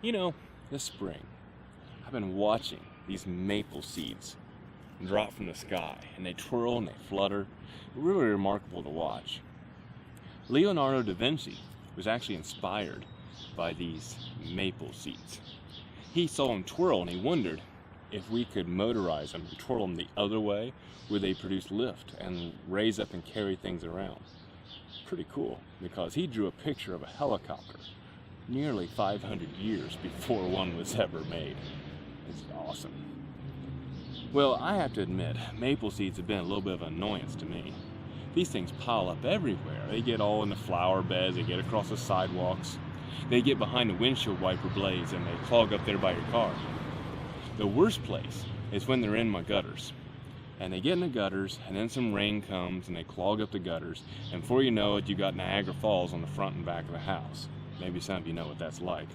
You know, this spring, I've been watching these maple seeds drop from the sky, and they twirl and they flutter. Really remarkable to watch. Leonardo da Vinci was actually inspired by these maple seeds. He saw them twirl and he wondered if we could motorize them and twirl them the other way, where they produce lift and raise up and carry things around. Pretty cool, because he drew a picture of a helicopter nearly 500 years before one was ever made. It's awesome. Well, I have to admit, maple seeds have been a little bit of an annoyance to me. These things pile up everywhere. They get all in the flower beds, they get across the sidewalks, they get behind the windshield wiper blades, and they clog up there by your car. The worst place is when they're in my gutters. And they get in the gutters, and then some rain comes, and they clog up the gutters, and before you know it, you got Niagara Falls on the front and back of the house. Maybe some of you know what that's like.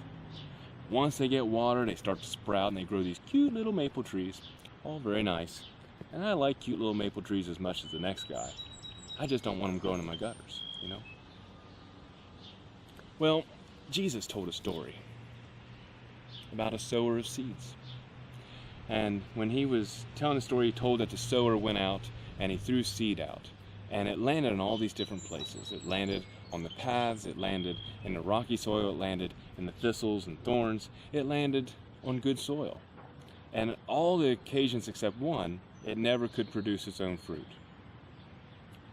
Once they get water, they start to sprout, and they grow these cute little maple trees. All very nice. And I like cute little maple trees as much as the next guy. I just don't want them growing in my gutters, you know? Well, Jesus told a story about a sower of seeds. And when he was telling the story, he told that the sower went out and he threw seed out. And it landed in all these different places. It landed on the paths, it landed in the rocky soil, it landed in the thistles and thorns, it landed on good soil. And all the occasions except one, it never could produce its own fruit.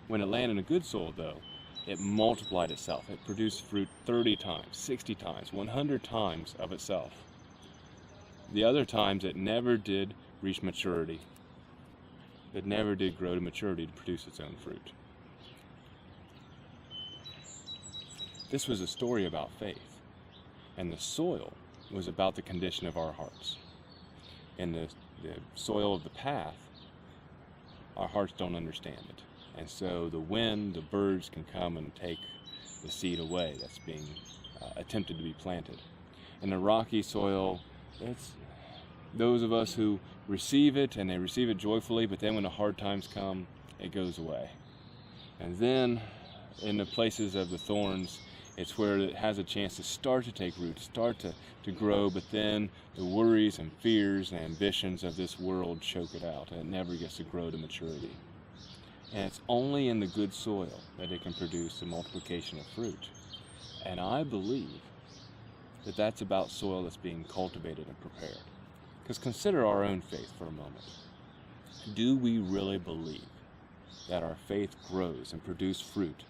When it landed in good soil, though, it multiplied itself. It produced fruit 30 times, 60 times, 100 times of itself. The other times, it never did reach maturity. It never did grow to maturity to produce its own fruit. This was a story about faith, and the soil was about the condition of our hearts. In the soil of the path, our hearts don't understand it. And so the wind, the birds can come and take the seed away that's being attempted to be planted. In the rocky soil, it's those of us who receive it, and they receive it joyfully, but then when the hard times come, it goes away. And then in the places of the thorns, it's where it has a chance to start to take root, start to grow, but then the worries and fears and ambitions of this world choke it out, and it never gets to grow to maturity. And it's only in the good soil that it can produce the multiplication of fruit. And I believe that that's about soil that's being cultivated and prepared. Because consider our own faith for a moment. Do we really believe that our faith grows and produces fruit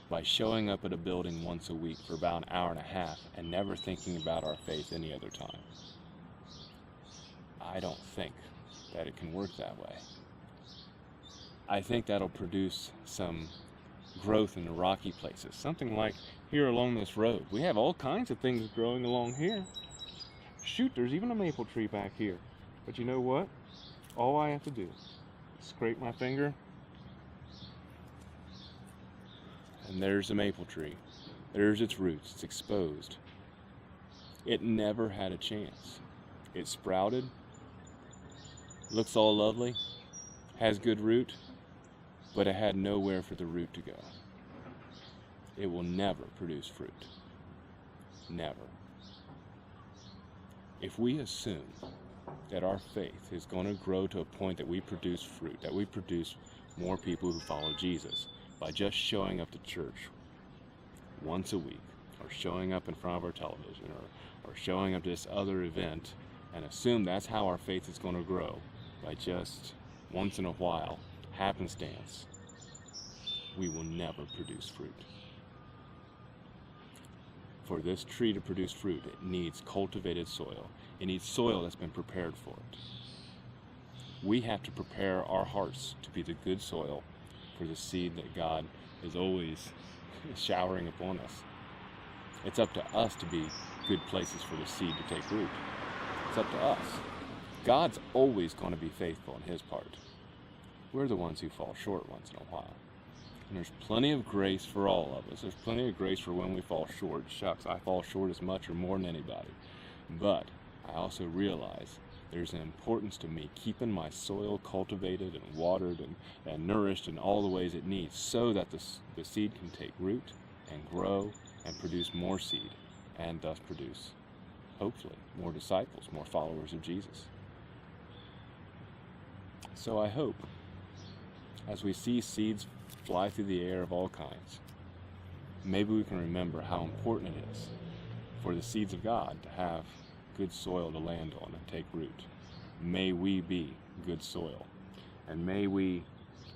by showing up at a building once a week for about an hour and a half and never thinking about our faith any other time? I don't think that it can work that way. I think that'll produce some growth in the rocky places. Something like here along this road. We have all kinds of things growing along here. Shoot, there's even a maple tree back here. But you know what? All I have to do is scrape my finger, and there's the maple tree. There's its roots. It's exposed. It never had a chance. It sprouted, looks all lovely, has good root, but it had nowhere for the root to go. It will never produce fruit. Never. If we assume that our faith is going to grow to a point that we produce fruit, that we produce more people who follow Jesus by just showing up to church once a week, or showing up in front of our television, or showing up to this other event, and assume that's how our faith is going to grow by just once in a while, happenstance, we will never produce fruit. For this tree to produce fruit, it needs cultivated soil. It needs soil that's been prepared for it. We have to prepare our hearts to be the good soil for the seed that God is always showering upon us. It's up to us to be good places for the seed to take root. It's up to us. God's always going to be faithful in his part. We're the ones who fall short once in a while. And there's plenty of grace for all of us. There's plenty of grace for when we fall short. Shucks, I fall short as much or more than anybody. But I also realize there's an importance to me keeping my soil cultivated and watered and nourished in all the ways it needs, so that the seed can take root and grow and produce more seed, and thus produce hopefully, more disciples, more followers of Jesus. So I hope, as we see seeds fly through the air of all kinds, maybe we can remember how important it is for the seeds of God to have good soil to land on and take root. May we be good soil, and may we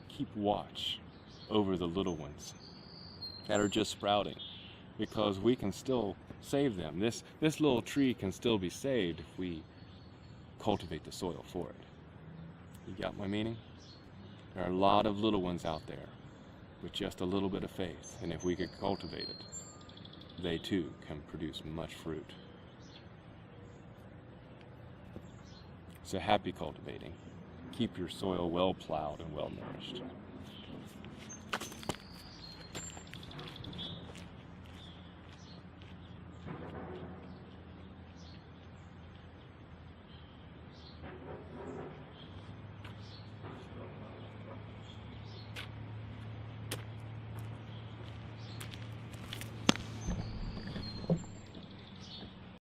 keep watch over the little ones that are just sprouting, because we can still save them. This little tree can still be saved if we cultivate the soil for it. You got my meaning? There are a lot of little ones out there with just a little bit of faith, and if we could cultivate it, they too can produce much fruit. So happy cultivating. Keep your soil well plowed and well nourished.